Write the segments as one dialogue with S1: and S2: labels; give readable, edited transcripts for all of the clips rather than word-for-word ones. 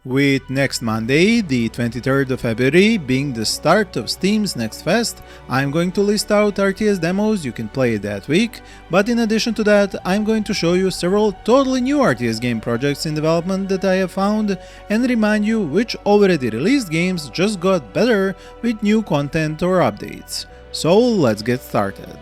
S1: With next Monday, the 23rd of February, being the start of Steam's Next Fest, I'm going to list out RTS demos you can play that week, but in addition to that, I'm going to show you several totally new RTS game projects in development that I have found and remind you which already released games just got better with new content or updates. So let's get started.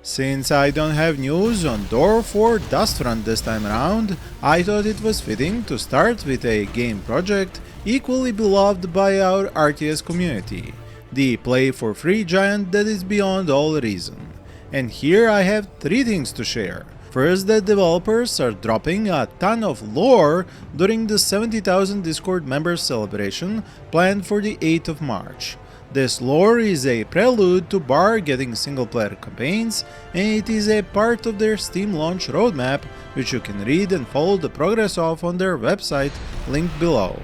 S1: Since I don't have news on Dwarf or Dustfront this time around, I thought it was fitting to start with a game project equally beloved by our RTS community, the play for free giant that is beyond all reason. And here I have three things to share. First, that developers are dropping a ton of lore during the 70,000 Discord members celebration planned for the 8th of March. This lore is a prelude to BAR getting single-player campaigns, and it is a part of their Steam launch roadmap, which you can read and follow the progress of on their website, linked below.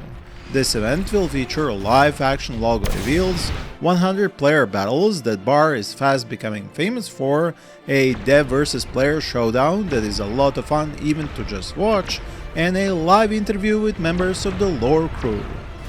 S1: This event will feature live action logo reveals, 100 player battles that BAR is fast becoming famous for, a dev versus player showdown that is a lot of fun even to just watch, and a live interview with members of the lore crew.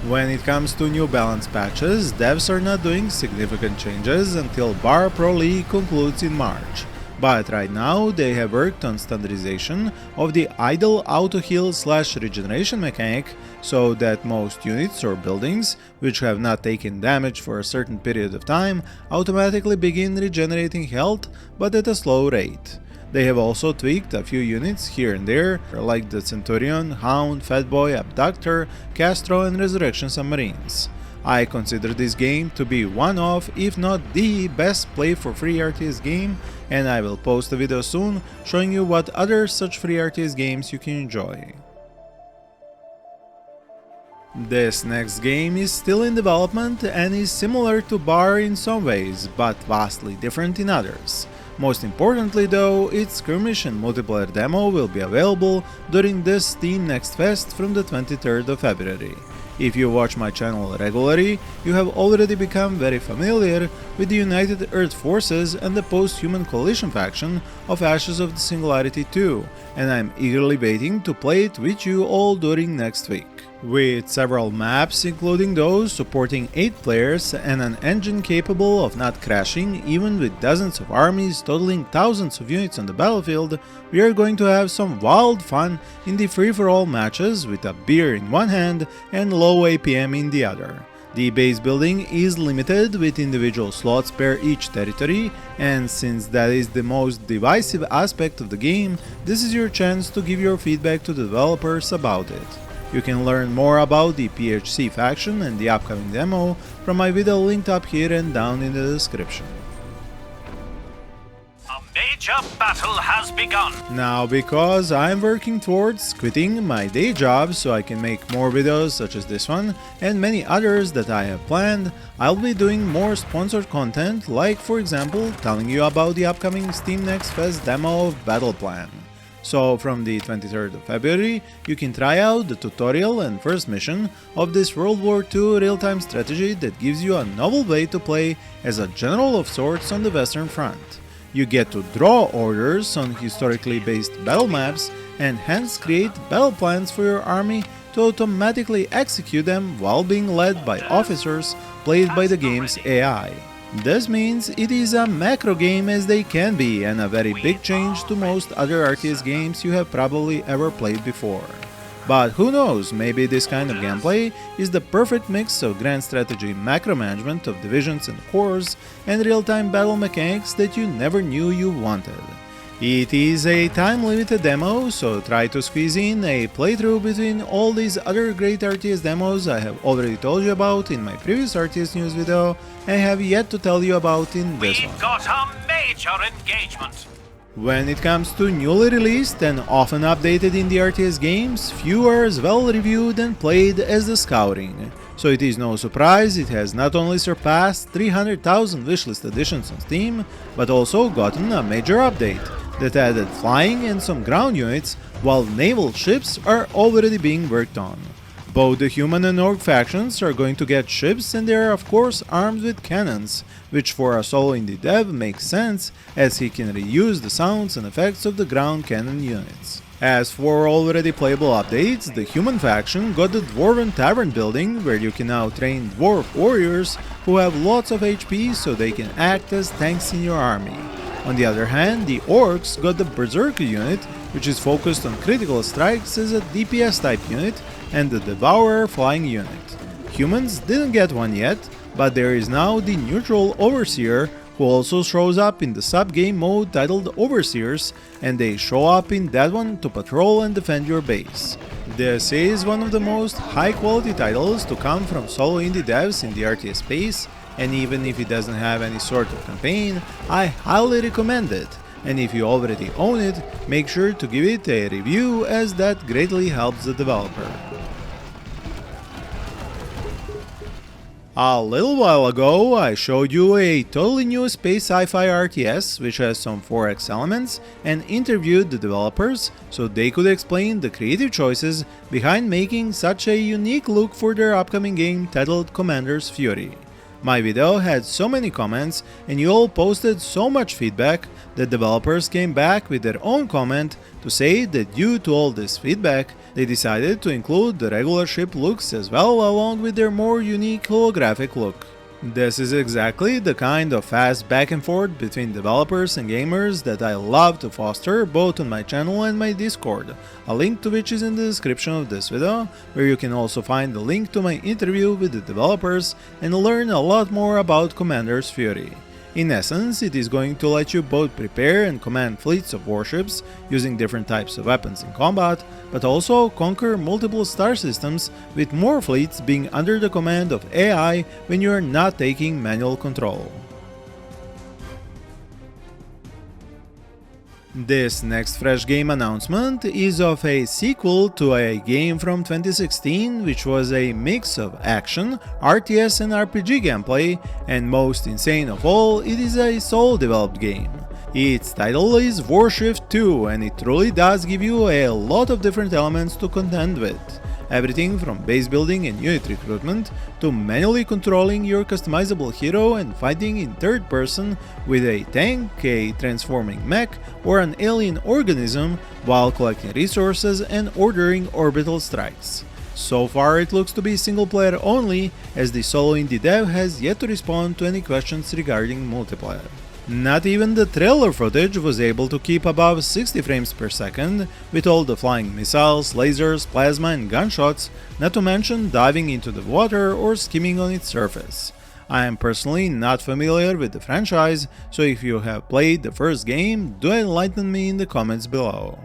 S1: When it comes to new balance patches, devs are not doing significant changes until BAR Pro League concludes in March, but right now they have worked on standardization of the idle auto-heal/regeneration mechanic so that most units or buildings which have not taken damage for a certain period of time automatically begin regenerating health, but at a slow rate. They have also tweaked a few units here and there, like the Centurion, Hound, Fatboy, Abductor, Castro and Resurrection Submarines. I consider this game to be one of, if not the best play for free RTS game, and I will post a video soon showing you what other such free RTS games you can enjoy. This next game is still in development and is similar to BAR in some ways, but vastly different in others. Most importantly though, its skirmish and multiplayer demo will be available during this Steam Next Fest from the 23rd of February. If you watch my channel regularly, you have already become very familiar with the United Earth Forces and the post-human coalition faction of Ashes of the Singularity II, and I'm eagerly waiting to play it with you all during next week. With several maps, including those supporting 8 players and an engine capable of not crashing even with dozens of armies totaling thousands of units on the battlefield, we are going to have some wild fun in the free-for-all matches with a beer in one hand and low APM in the other. The base building is limited with individual slots per each territory, and since that is the most divisive aspect of the game, this is your chance to give your feedback to the developers about it. You can learn more about the PHC faction and the upcoming demo from my video linked up here and down in the description.
S2: A major battle has begun!
S1: Now, because I'm working towards quitting my day job so I can make more videos such as this one and many others that I have planned, I'll be doing more sponsored content, like for example telling you about the upcoming Steam Next Fest demo of Battleplan. So from the 23rd of February, you can try out the tutorial and first mission of this World War II real-time strategy that gives you a novel way to play as a general of sorts on the Western Front. You get to draw orders on historically based battle maps and hence create battle plans for your army to automatically execute them while being led by officers played by the game's AI. This means it is a macro game as they can be, and a very big change to most other RTS games you have probably ever played before. But who knows, maybe this kind of gameplay is the perfect mix of grand strategy macro management of divisions and corps and real-time battle mechanics that you never knew you wanted. It is a time-limited demo, so try to squeeze in a playthrough between all these other great RTS demos I have already told you about in my previous RTS news video and have yet to tell you about in this one.
S2: We've got a major engagement!
S1: When it comes to newly released and often updated in the RTS games, few are as well reviewed and played as the Scouring. So it is no surprise it has not only surpassed 300,000 wishlist editions on Steam, but also gotten a major update that added flying and some ground units, while naval ships are already being worked on. Both the human and orc factions are going to get ships, and they are of course armed with cannons, which for a solo indie dev makes sense as he can reuse the sounds and effects of the ground cannon units. As for already playable updates, the human faction got the Dwarven Tavern building, where you can now train dwarf warriors who have lots of HP so they can act as tanks in your army. On the other hand, the orcs got the Berserker unit, which is focused on critical strikes as a DPS type unit, and the Devourer flying unit. Humans didn't get one yet, but there is now the neutral Overseer, who also shows up in the sub-game mode titled Overseers, and they show up in that one to patrol and defend your base. This is one of the most high-quality titles to come from solo indie devs in the RTS space, and even if it doesn't have any sort of campaign, I highly recommend it. And if you already own it, make sure to give it a review, as that greatly helps the developer. A little while ago I showed you a totally new space sci-fi RTS which has some 4X elements, and interviewed the developers so they could explain the creative choices behind making such a unique look for their upcoming game titled Commander's Fury. My video had so many comments and you all posted so much feedback that developers came back with their own comment to say that due to all this feedback, they decided to include the regular ship looks as well, along with their more unique holographic look. This is exactly the kind of fast back and forth between developers and gamers that I love to foster both on my channel and my Discord, a link to which is in the description of this video, where you can also find the link to my interview with the developers and learn a lot more about Commander's Fury. In essence, it is going to let you both prepare and command fleets of warships using different types of weapons in combat, but also conquer multiple star systems, with more fleets being under the command of AI when you are not taking manual control. This next fresh game announcement is of a sequel to a game from 2016 which was a mix of action, RTS and RPG gameplay, and most insane of all, it is a solo developed game. Its title is WARSHIFT 2 and it truly does give you a lot of different elements to contend with. Everything from base building and unit recruitment to manually controlling your customizable hero and fighting in third person with a tank, a transforming mech, or an alien organism while collecting resources and ordering orbital strikes. So far it looks to be single player only, as the solo indie dev has yet to respond to any questions regarding multiplayer. Not even the trailer footage was able to keep above 60 frames per second, with all the flying missiles, lasers, plasma and gunshots, not to mention diving into the water or skimming on its surface. I am personally not familiar with the franchise, so if you have played the first game, do enlighten me in the comments below.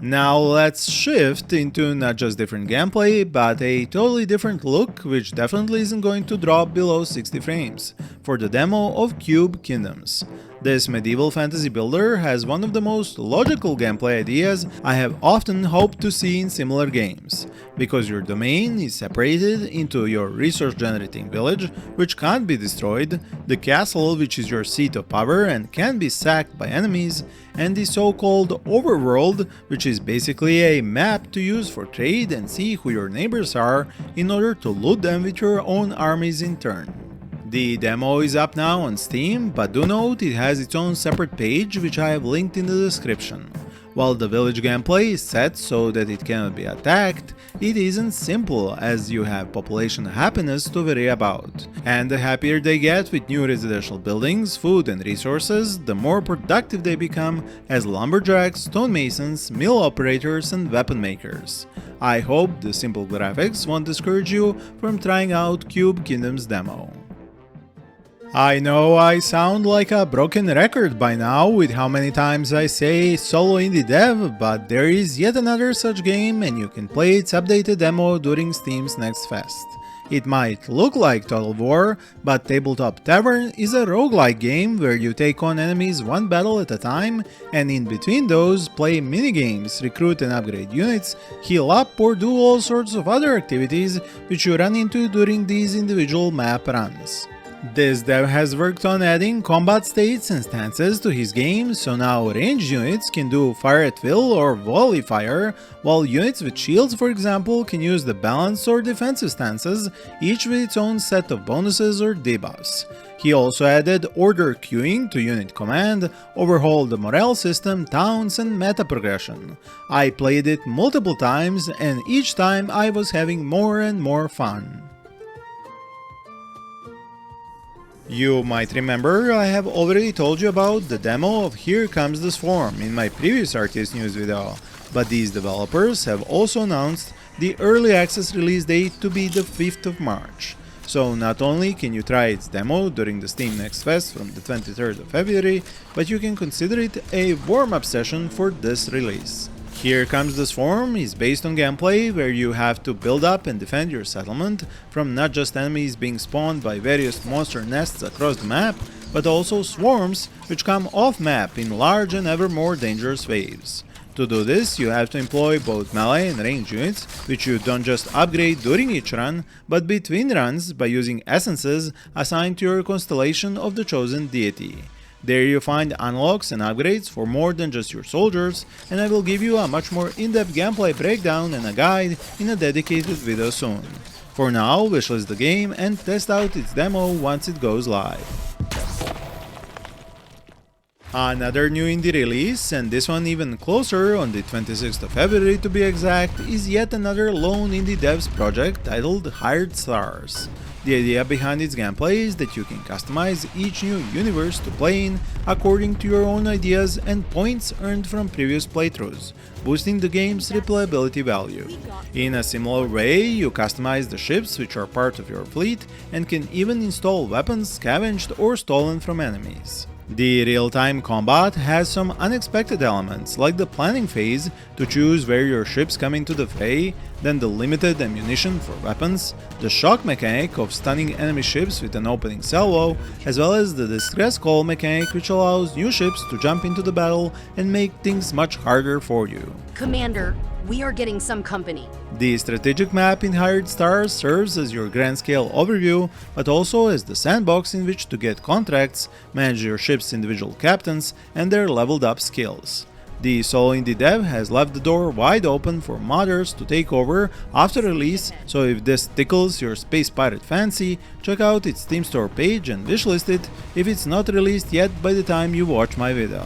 S1: Now let's shift into not just different gameplay, but a totally different look, which definitely isn't going to drop below 60 frames, for the demo of Cube Kingdoms. This medieval fantasy builder has one of the most logical gameplay ideas I have often hoped to see in similar games, because your domain is separated into your resource generating village, which can't be destroyed, the castle, which is your seat of power and can be sacked by enemies, and the so-called overworld, which is basically a map to use for trade and see who your neighbors are in order to loot them with your own armies in turn. The demo is up now on Steam, but do note it has its own separate page which I have linked in the description. While the village gameplay is set so that it cannot be attacked, it isn't simple, as you have population happiness to worry about. And the happier they get with new residential buildings, food and resources, the more productive they become as lumberjacks, stonemasons, mill operators and weapon makers. I hope the simple graphics won't discourage you from trying out Cube Kingdoms demo. I know I sound like a broken record by now with how many times I say solo indie dev, but there is yet another such game and you can play its updated demo during Steam's next fest. It might look like Total War, but Tabletop Tavern is a roguelike game where you take on enemies one battle at a time, and in between those play minigames, recruit and upgrade units, heal up or do all sorts of other activities which you run into during these individual map runs. This dev has worked on adding combat states and stances to his game, so now ranged units can do fire at will or volley fire, while units with shields, for example, can use the balance or defensive stances, each with its own set of bonuses or debuffs. He also added order queuing to unit command, overhauled the morale system, towns and meta progression. I played it multiple times and each time I was having more and more fun. You might remember I have already told you about the demo of Here Comes the Swarm in my previous RTS news video, but these developers have also announced the early access release date to be the 5th of March. So not only can you try its demo during the Steam Next Fest from the 23rd of February, but you can consider it a warm-up session for this release. Here Comes the Swarm is based on gameplay where you have to build up and defend your settlement from not just enemies being spawned by various monster nests across the map, but also swarms which come off map in large and ever more dangerous waves. To do this, you have to employ both melee and ranged units, which you don't just upgrade during each run, but between runs by using essences assigned to your constellation of the chosen deity. There you find unlocks and upgrades for more than just your soldiers, and I will give you a much more in-depth gameplay breakdown and a guide in a dedicated video soon. For now, wishlist the game and test out its demo once it goes live. Another new indie release, and this one even closer, on the 26th of February to be exact, is yet another lone indie devs project titled Hired Stars. The idea behind its gameplay is that you can customize each new universe to play in according to your own ideas and points earned from previous playthroughs, boosting the game's replayability value. In a similar way, you customize the ships which are part of your fleet and can even install weapons scavenged or stolen from enemies. The real-time combat has some unexpected elements, like the planning phase to choose where your ships come into the fray, then the limited ammunition for weapons, the shock mechanic of stunning enemy ships with an opening salvo, as well as the distress call mechanic which allows new ships to jump into the battle and make things much harder for you.
S3: Commander, we are getting some company.
S1: The strategic map in Hired Stars serves as your grand scale overview, but also as the sandbox in which to get contracts, manage your ship's individual captains, and their leveled up skills. The solo indie dev has left the door wide open for modders to take over after release, so if this tickles your space pirate fancy, check out its Steam store page and wishlist it if it's not released yet by the time you watch my video.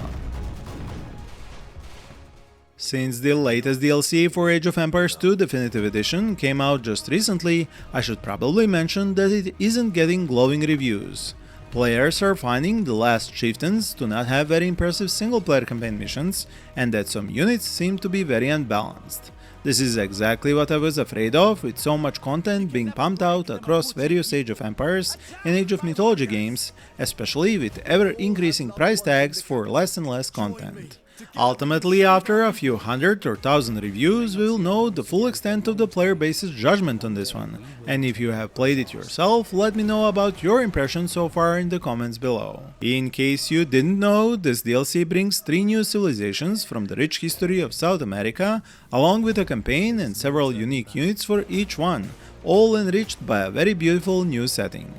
S1: Since the latest DLC for Age of Empires II Definitive Edition came out just recently, I should probably mention that it isn't getting glowing reviews. Players are finding the last chieftains to not have very impressive single-player campaign missions, and that some units seem to be very unbalanced. This is exactly what I was afraid of with so much content being pumped out across various Age of Empires and Age of Mythology games, especially with ever-increasing price tags for less and less content. Ultimately, after a few hundred or thousand reviews, we will know the full extent of the player base's judgment on this one, and if you have played it yourself, let me know about your impressions so far in the comments below. In case you didn't know, this DLC brings 3 new civilizations from the rich history of South America, along with a campaign and several unique units for each one, all enriched by a very beautiful new setting.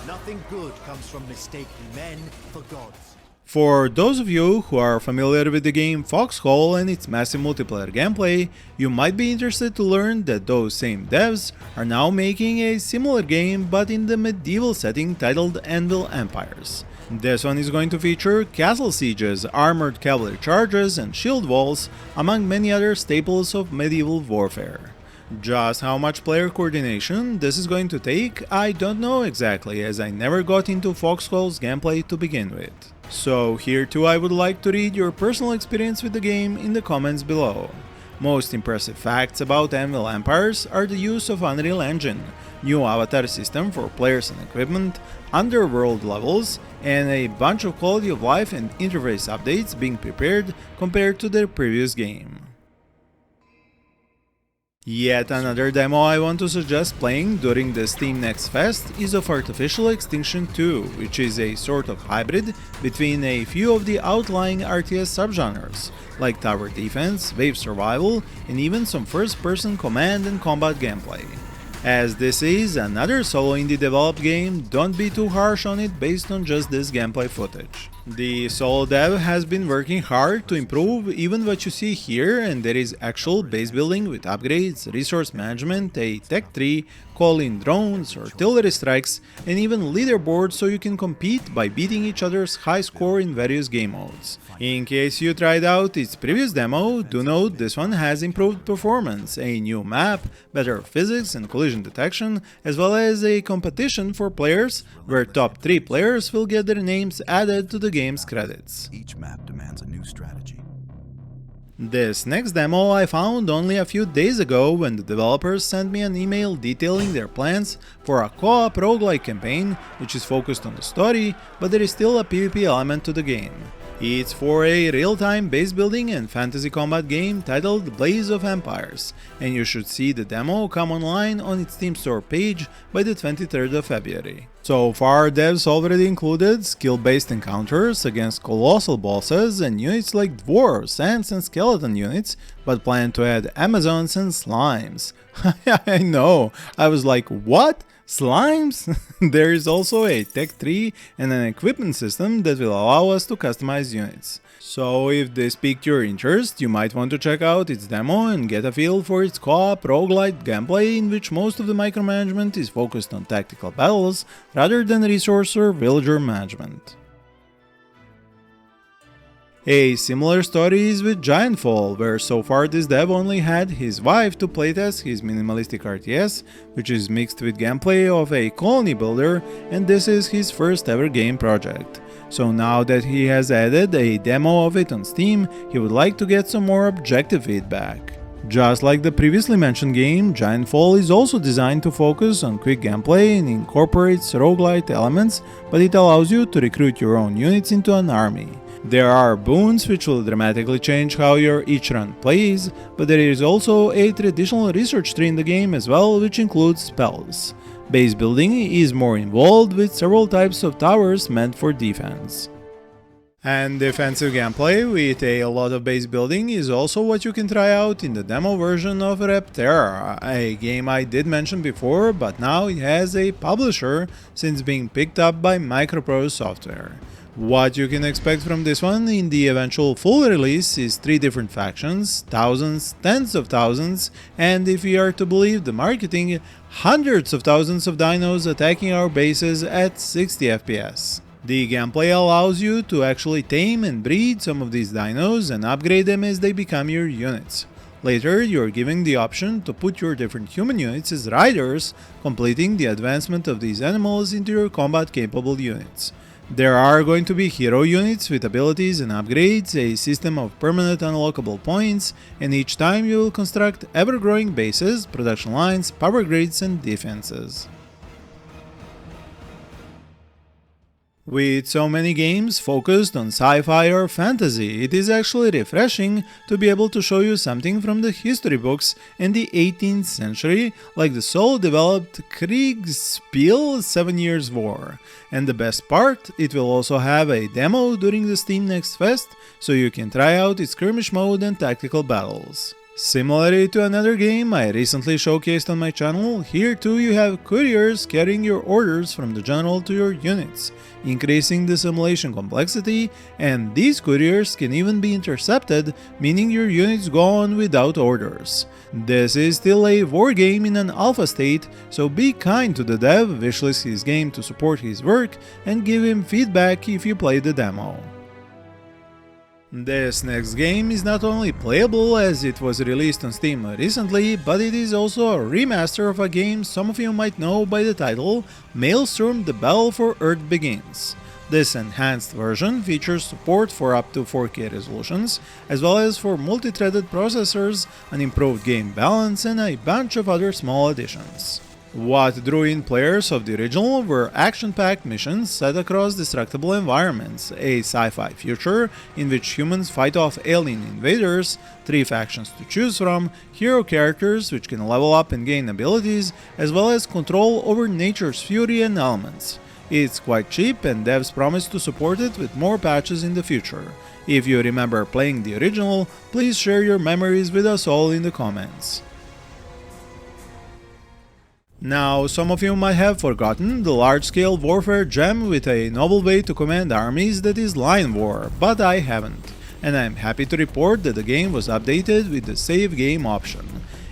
S4: Nothing good comes from mistaking men for gods.
S1: For those of you who are familiar with the game Foxhole and its massive multiplayer gameplay, you might be interested to learn that those same devs are now making a similar game but in the medieval setting titled Anvil Empires. This one is going to feature castle sieges, armored cavalry charges and shield walls, among many other staples of medieval warfare. Just how much player coordination this is going to take, I don't know exactly, as I never got into Foxhole's gameplay to begin with. So here too I would like to read your personal experience with the game in the comments below. Most impressive facts about Anvil Empires are the use of Unreal Engine, new avatar system for players and equipment, underworld levels, and a bunch of quality of life and interface updates being prepared compared to their previous game. Yet another demo I want to suggest playing during the Steam Next Fest is of Artificial Extinction 2, which is a sort of hybrid between a few of the outlying RTS subgenres, like tower defense, wave survival, and even some first-person command and combat gameplay. As this is another solo indie developed game, don't be too harsh on it based on just this gameplay footage. The solo dev has been working hard to improve even what you see here, and there is actual base building with upgrades, resource management, a tech tree, calling drones, artillery strikes, and even leaderboards so you can compete by beating each other's high score in various game modes. In case you tried out its previous demo, do note this one has improved performance, a new map, better physics and collision detection, as well as a competition for players where top 3 players will get their names added to the game's credits.
S5: Each map demands a new strategy.
S1: This next demo I found only a few days ago when the developers sent me an email detailing their plans for a co-op roguelike campaign which is focused on the story, but there is still a PvP element to the game. It's for a real-time base building and fantasy combat game titled Blaze of Empires, and you should see the demo come online on its Steam store page by the 23rd of February. So far, devs already included skill-based encounters against colossal bosses and units like dwarves, ants and skeleton units, but plan to add Amazons and slimes. I know, I was like, what? Slimes? There is also a tech tree and an equipment system that will allow us to customize units. So if this piqued your interest, you might want to check out its demo and get a feel for its co-op roguelite gameplay in which most of the micromanagement is focused on tactical battles rather than resource or villager management. A similar story is with Giantfall, where so far this dev only had his wife to playtest his minimalistic RTS, which is mixed with gameplay of a colony builder, and this is his first ever game project. So now that he has added a demo of it on Steam, he would like to get some more objective feedback. Just like the previously mentioned game, Giantfall is also designed to focus on quick gameplay and incorporates roguelite elements, but it allows you to recruit your own units into an army. There are boons which will dramatically change how your each run plays, but there is also a traditional research tree in the game as well, which includes spells. Base building is more involved with several types of towers meant for defense. And defensive gameplay with a lot of base building is also what you can try out in the demo version of Repterra, a game I did mention before, but now it has a publisher since being picked up by Microprose Software. What you can expect from this one in the eventual full release is 3 different factions, thousands, tens of thousands, and if we are to believe the marketing, hundreds of thousands of dinos attacking our bases at 60 FPS. The gameplay allows you to actually tame and breed some of these dinos and upgrade them as they become your units. Later, you are given the option to put your different human units as riders, completing the advancement of these animals into your combat-capable units. There are going to be hero units with abilities and upgrades, a system of permanent unlockable points, and each time you will construct ever-growing bases, production lines, power grids and defenses. With so many games focused on sci-fi or fantasy, it is actually refreshing to be able to show you something from the history books in the 18th century, like the solo-developed Kriegsspiel 7 Years' War. And the best part, it will also have a demo during the Steam Next Fest, so you can try out its skirmish mode and tactical battles. Similarly to another game I recently showcased on my channel, here too you have couriers carrying your orders from the general to your units, increasing the simulation complexity, and these couriers can even be intercepted, meaning your units go on without orders. This is still a war game in an alpha state, so be kind to the dev, wishlist his game to support his work, and give him feedback if you play the demo. This next game is not only playable as it was released on Steam recently, but it is also a remaster of a game some of you might know by the title Maelstrom: The Battle for Earth Begins. This enhanced version features support for up to 4K resolutions, as well as for multi-threaded processors, an improved game balance and a bunch of other small additions. What drew in players of the original were action-packed missions set across destructible environments, a sci-fi future in which humans fight off alien invaders, 3 factions to choose from, hero characters which can level up and gain abilities, as well as control over nature's fury and elements. It's quite cheap and devs promise to support it with more patches in the future. If you remember playing the original, please share your memories with us all in the comments. Now, some of you might have forgotten the large-scale warfare gem with a novel way to command armies that is Line War, but I haven't, and I'm happy to report that the game was updated with the save game option.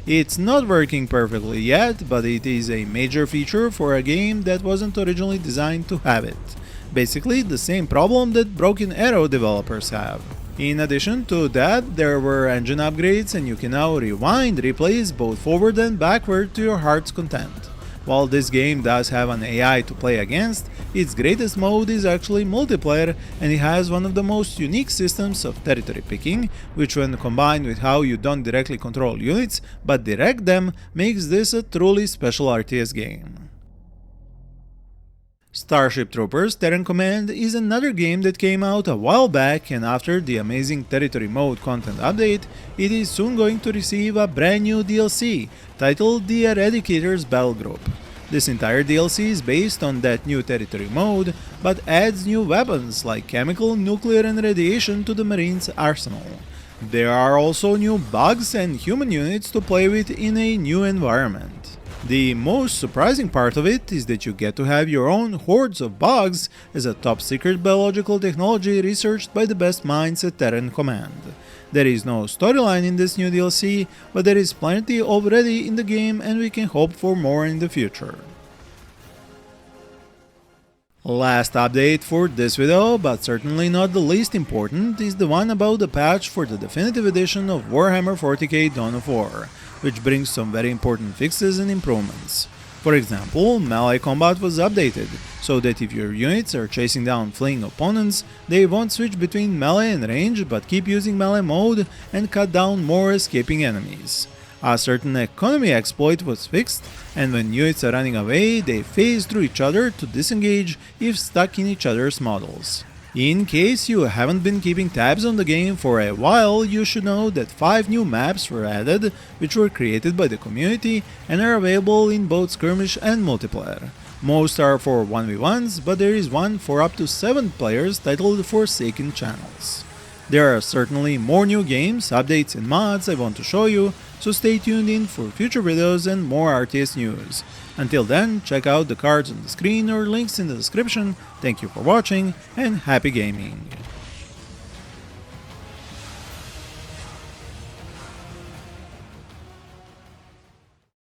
S1: It's not working perfectly yet, but it is a major feature for a game that wasn't originally designed to have it. Basically, the same problem that Broken Arrow developers have. In addition to that, there were engine upgrades and you can now rewind replays both forward and backward to your heart's content. While this game does have an AI to play against, its greatest mode is actually multiplayer, and it has one of the most unique systems of territory picking, which when combined with how you don't directly control units but direct them, makes this a truly special RTS game. Starship Troopers Terran Command is another game that came out a while back, and after the amazing Territory Mode content update, it is soon going to receive a brand new DLC titled The Eradicator's Battle Group. This entire DLC is based on that new Territory Mode, but adds new weapons like chemical, nuclear and radiation to the Marines' arsenal. There are also new bugs and human units to play with in a new environment. The most surprising part of it is that you get to have your own hordes of bugs as a top-secret biological technology researched by the best minds at Terran Command. There is no storyline in this new DLC, but there is plenty already in the game and we can hope for more in the future. Last update for this video, but certainly not the least important, is the one about the patch for the definitive edition of Warhammer 40k Dawn of War, which brings some very important fixes and improvements. For example, melee combat was updated, so that if your units are chasing down fleeing opponents, they won't switch between melee and range but keep using melee mode and cut down more escaping enemies. A certain economy exploit was fixed, and when units are running away, they phase through each other to disengage if stuck in each other's models. In case you haven't been keeping tabs on the game for a while, you should know that 5 new maps were added, which were created by the community and are available in both skirmish and multiplayer. Most are for 1v1s, but there is one for up to 7 players titled Forsaken Channels. There are certainly more new games, updates and mods I want to show you, so stay tuned in for future videos and more RTS news. Until then, check out the cards on the screen or links in the description. Thank you for watching and happy gaming!